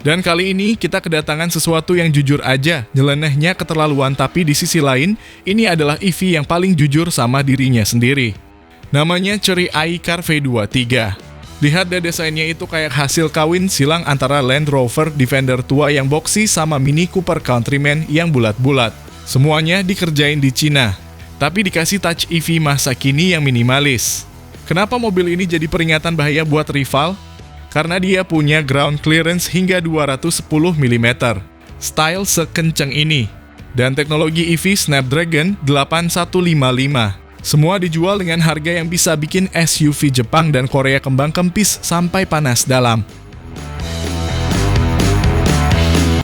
Dan kali ini kita kedatangan sesuatu yang jujur aja, nyelenehnya keterlaluan, tapi di sisi lain, ini adalah EV yang paling jujur sama dirinya sendiri. Namanya Chery iCar V23. Lihat deh desainnya itu kayak hasil kawin silang antara Land Rover Defender tua yang boxy sama Mini Cooper Countryman yang bulat-bulat. Semuanya dikerjain di Cina, tapi dikasih touch EV masa kini yang minimalis. Kenapa mobil ini jadi peringatan bahaya buat rival? Karena dia punya ground clearance hingga 210 mm, style sekenceng ini, dan teknologi EV Snapdragon 8155. Semua dijual dengan harga yang bisa bikin SUV Jepang dan Korea kembang kempis sampai panas dalam.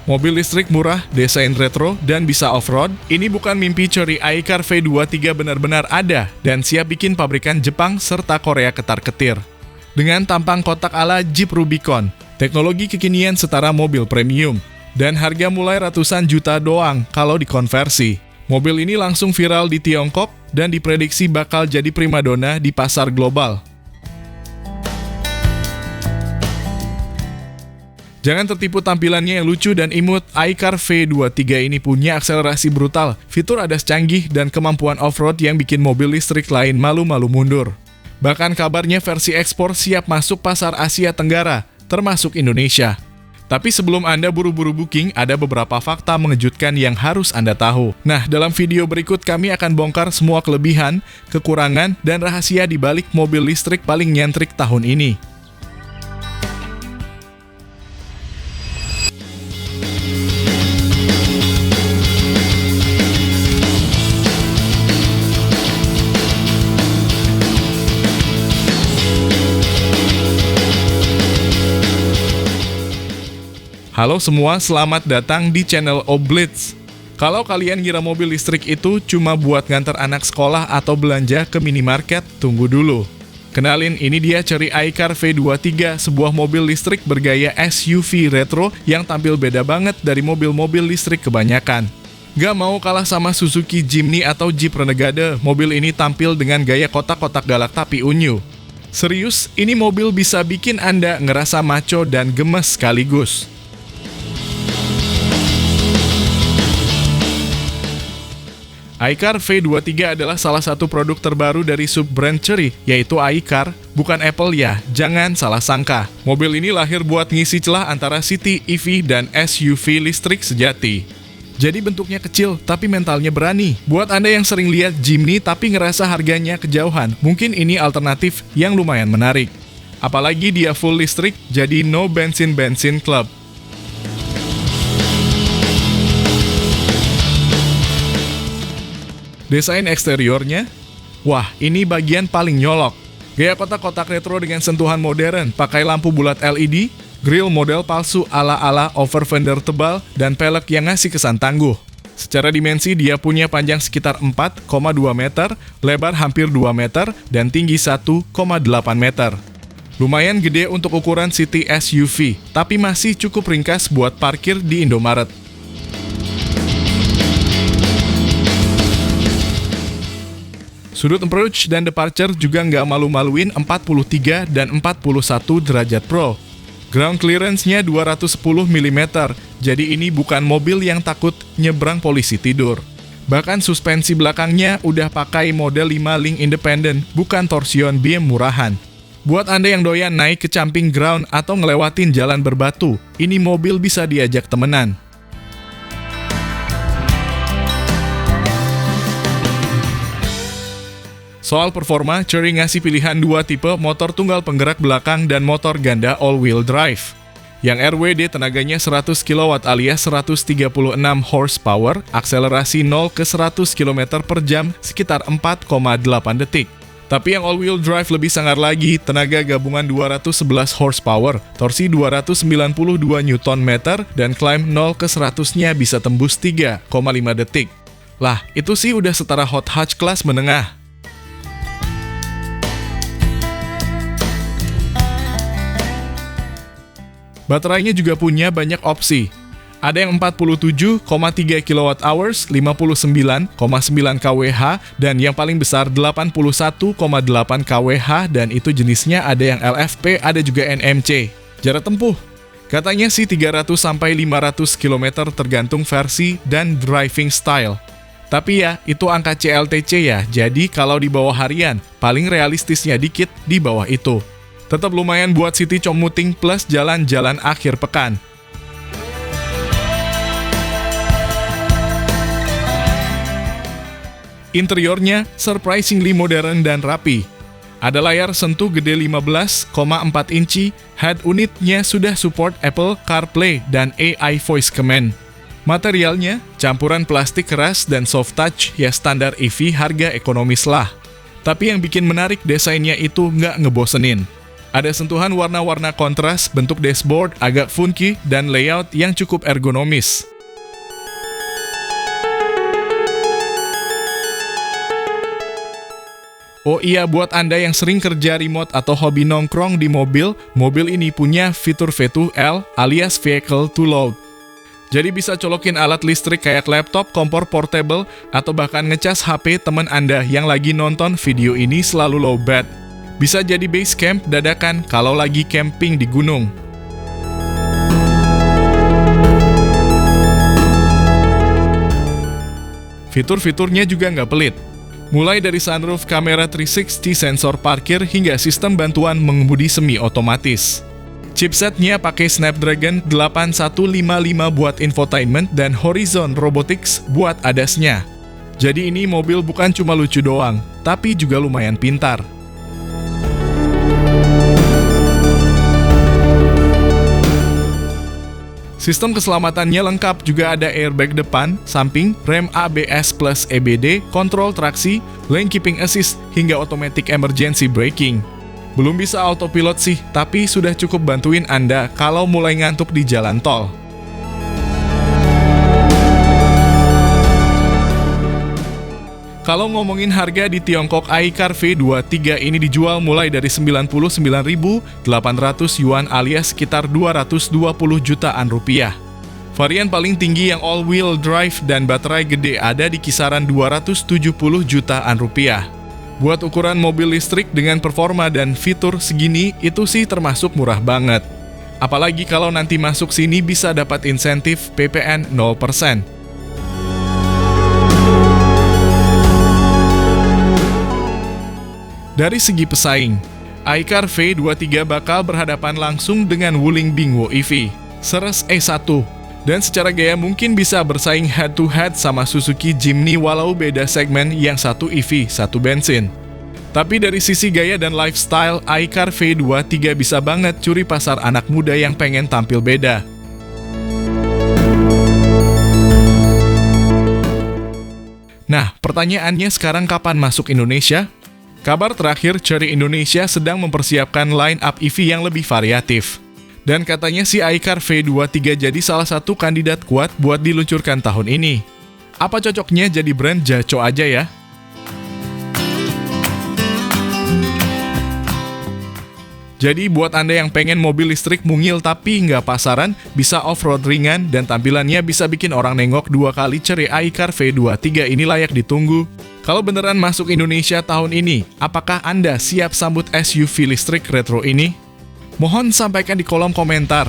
Mobil listrik murah, desain retro, dan bisa off-road, ini bukan mimpi Chery iCar V23 benar-benar ada dan siap bikin pabrikan Jepang serta Korea ketar-ketir. Dengan tampang kotak ala Jeep Rubicon, teknologi kekinian setara mobil premium, dan harga mulai ratusan juta doang kalau dikonversi. Mobil ini langsung viral di Tiongkok dan diprediksi bakal jadi primadona di pasar global. Jangan tertipu tampilannya yang lucu dan imut. iCar V23 ini punya akselerasi brutal, fitur ADAS canggih, dan kemampuan off-road yang bikin mobil listrik lain malu-malu mundur. Bahkan kabarnya versi ekspor siap masuk pasar Asia Tenggara, termasuk Indonesia. Tapi sebelum Anda buru-buru booking, ada beberapa fakta mengejutkan yang harus Anda tahu. Nah, dalam video berikut kami akan bongkar semua kelebihan, kekurangan, dan rahasia di balik mobil listrik paling nyentrik tahun ini. Halo semua, selamat datang di channel Oblitz. Kalau kalian ngira mobil listrik itu cuma buat nganter anak sekolah atau belanja ke minimarket, tunggu dulu. Kenalin, ini dia Chery iCar V23, sebuah mobil listrik bergaya SUV retro yang tampil beda banget dari mobil-mobil listrik kebanyakan. Gak mau kalah sama Suzuki Jimny atau Jeep Renegade, mobil ini tampil dengan gaya kotak-kotak galak tapi unyu. Serius, ini mobil bisa bikin Anda ngerasa maco dan gemes sekaligus. iCar V23 adalah salah satu produk terbaru dari sub-brand Chery, yaitu iCar, bukan Apple ya, jangan salah sangka. Mobil ini lahir buat ngisi celah antara city, EV, dan SUV listrik sejati. Jadi bentuknya kecil, tapi mentalnya berani. Buat Anda yang sering lihat Jimny tapi ngerasa harganya kejauhan, mungkin ini alternatif yang lumayan menarik. Apalagi dia full listrik, jadi no bensin-bensin club. Desain eksteriornya, wah ini bagian paling nyolok. Gaya kotak-kotak retro dengan sentuhan modern, pakai lampu bulat LED, grill model palsu ala-ala over fender tebal, dan pelek yang ngasih kesan tangguh. Secara dimensi dia punya panjang sekitar 4,2 meter, lebar hampir 2 meter, dan tinggi 1,8 meter. Lumayan gede untuk ukuran city SUV, tapi masih cukup ringkas buat parkir di Indomaret. Sudut approach dan departure juga nggak malu-maluin 43 dan 41 derajat pro. Ground clearance-nya 210 mm, jadi ini bukan mobil yang takut nyebrang polisi tidur. Bahkan suspensi belakangnya udah pakai model 5 link independent, bukan torsion beam murahan. Buat Anda yang doyan naik ke camping ground atau ngelewatin jalan berbatu, ini mobil bisa diajak temenan. Soal performa, Chery ngasih pilihan dua tipe motor tunggal penggerak belakang dan motor ganda all-wheel drive. Yang RWD tenaganya 100 kW alias 136 horsepower, akselerasi 0 ke 100 km per jam sekitar 4,8 detik. Tapi yang all-wheel drive lebih sangar lagi, tenaga gabungan 211 horsepower, torsi 292 Nm, dan climb 0 ke 100-nya bisa tembus 3,5 detik. Lah, itu sih udah setara hot hatch kelas menengah. Baterainya juga punya banyak opsi. Ada yang 47,3 kWh, 59,9 kWh, dan yang paling besar 81,8 kWh, dan itu jenisnya ada yang LFP, ada juga NMC. Jarak tempuh. Katanya sih 300-500 km tergantung versi dan driving style. Tapi ya, itu angka CLTC ya, jadi kalau di bawah harian, paling realistisnya dikit di bawah itu. Tetap lumayan buat city commuting plus jalan-jalan akhir pekan. Interiornya surprisingly modern dan rapi. Ada layar sentuh gede 15,4 inci, head unitnya sudah support Apple CarPlay dan AI Voice Command. Materialnya, campuran plastik keras dan soft touch ya standar EV harga ekonomis lah. Tapi yang bikin menarik desainnya itu nggak ngebosenin. Ada sentuhan warna-warna kontras, bentuk dashboard agak funky, dan layout yang cukup ergonomis. Oh iya, buat Anda yang sering kerja remote atau hobi nongkrong di mobil, mobil ini punya fitur V2L alias Vehicle to Load. Jadi bisa colokin alat listrik kayak laptop, kompor portable, atau bahkan ngecas HP teman Anda yang lagi nonton video ini selalu lowbat. Bisa jadi base camp dadakan kalau lagi camping di gunung. Fitur-fiturnya juga nggak pelit. Mulai dari sunroof, kamera 360, sensor parkir, hingga sistem bantuan mengemudi semi-otomatis. Chipsetnya pakai Snapdragon 8155 buat infotainment dan Horizon Robotics buat ADAS-nya. Jadi ini mobil bukan cuma lucu doang, tapi juga lumayan pintar. Sistem keselamatannya lengkap, juga ada airbag depan, samping, rem ABS plus EBD, kontrol traksi, lane keeping assist, hingga automatic emergency braking. Belum bisa autopilot sih, tapi sudah cukup bantuin Anda kalau mulai ngantuk di jalan tol. Kalau ngomongin harga di Tiongkok, iCar V23 ini dijual mulai dari 99.800 yuan alias sekitar 220 jutaan rupiah. Varian paling tinggi yang all-wheel drive dan baterai gede ada di kisaran 270 jutaan rupiah. Buat ukuran mobil listrik dengan performa dan fitur segini, itu sih termasuk murah banget. Apalagi kalau nanti masuk sini bisa dapat insentif PPN 0%. Dari segi pesaing, iCar V23 bakal berhadapan langsung dengan Wuling Bingwo EV, Ceres E1, dan secara gaya mungkin bisa bersaing head-to-head sama Suzuki Jimny walau beda segmen, yang satu EV, satu bensin. Tapi dari sisi gaya dan lifestyle, iCar V23 bisa banget curi pasar anak muda yang pengen tampil beda. Nah, pertanyaannya sekarang kapan masuk Indonesia? Kabar terakhir, Chery Indonesia sedang mempersiapkan line-up EV yang lebih variatif. Dan katanya si iCar V23 jadi salah satu kandidat kuat buat diluncurkan tahun ini. Apa cocoknya jadi brand jaco aja ya? Jadi buat Anda yang pengen mobil listrik mungil tapi nggak pasaran, bisa off-road ringan, dan tampilannya bisa bikin orang nengok dua kali, Chery iCar V23 ini layak ditunggu. Kalau beneran masuk Indonesia tahun ini, apakah Anda siap sambut SUV listrik retro ini? Mohon sampaikan di kolom komentar.